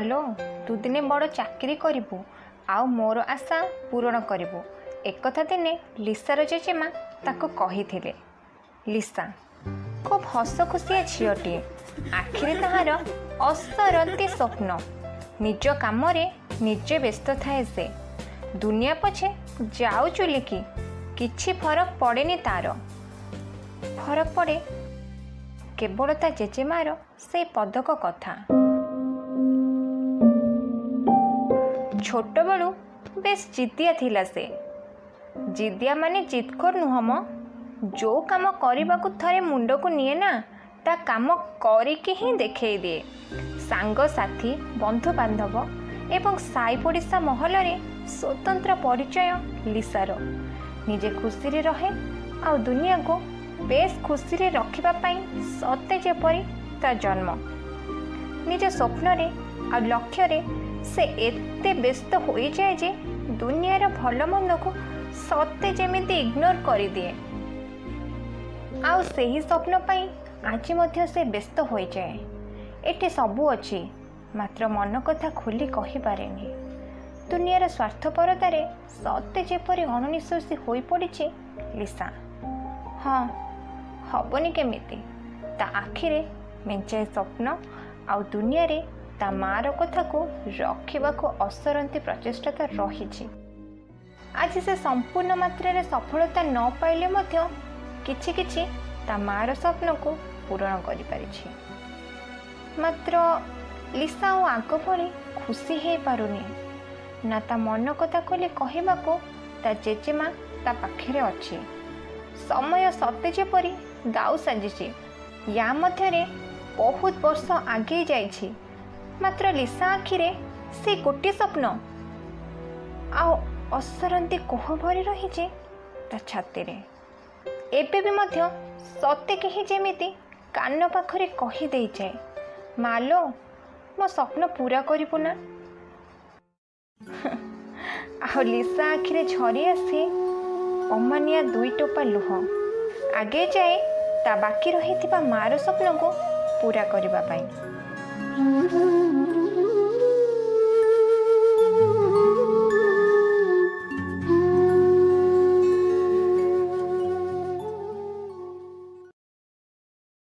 ମାଲୋ तू दिने बड़ चाकरी करिबु आउ मोर आशा पूरण करिबु एकथा दिने लिसार जेजेमा ताको कहिथिले। लिसा खूब हस खुशिया झीलटीए आखिरे ताहार असरती स्वप्न निज काम निजे व्यस्त थाए से दुनिया पछे जाऊ चुलिकी किछि फरक पड़ेनी तार फरक पड़े केवल ता जेजेमार से पदक कथा। छोट बेलू बेस जिदिया थिला से जिदिया माने जिदखोर नुहम जो काम करने को थरे मुंड को निए ना ता काम करिके ही देखे दिए। सांग साथी बंधु बांधव एवं साई पड़िशा महल रे स्वतंत्र परिचय लिसार निजे खुशी रे रहे आ दुनिया को बेस खुशी रे रखिबा पई सते जेपरी ता जन्म निज स्वप्न रे आ लक्ष्य रे से एते व्यस्त हो जाए जे दुनियार भल मंद को सते जेमिति इग्नोर कर दिए आउ सेही स्वप्न पाई आज मध्य से व्यस्त हो जाए। एटे सबू अच्छी मात्र मन कथा खोली कहि पारेनी। दुनियार स्वार्थपरतारे सते जेपरी अणनिश्वासी होई पड़िछि लिसा। हाँ हबनी केमिति ता आखिरे मेंचाए स्वप्न आउ दुनिया रे ता मार कथा को रखा को असरंती प्रचेष्टा तो रही। आज से संपूर्ण मात्रा रे सफलता न पाइले मध्य किछि किछि ता मार स्वप्न को पूरण करि पारिछि। मात्र लिसा और आग भली खुशी हे पारुनी ना ता मन कथा खोली कहबा को ता जेजेमा ता पाखरे अछि। समय सते जेपरी दाउ साजिछि या मध्य रे बहुत वर्ष आगे जाइछि मात्र लिसा आखिरे से गोटे स्वप्न आउ असरंती कोह भरी रही ता छाती रे एबे भी मध्य सते कहीं जेमिति कान पाखरे कही दे जाए मालो मो स्वप्न पूरा करिबु ना। आउ लिसा आखिरे झरी आसी अमानिया दुई टोपा लुह आगे जाए ता बाकी रही मार स्वप्न को पूरा करने।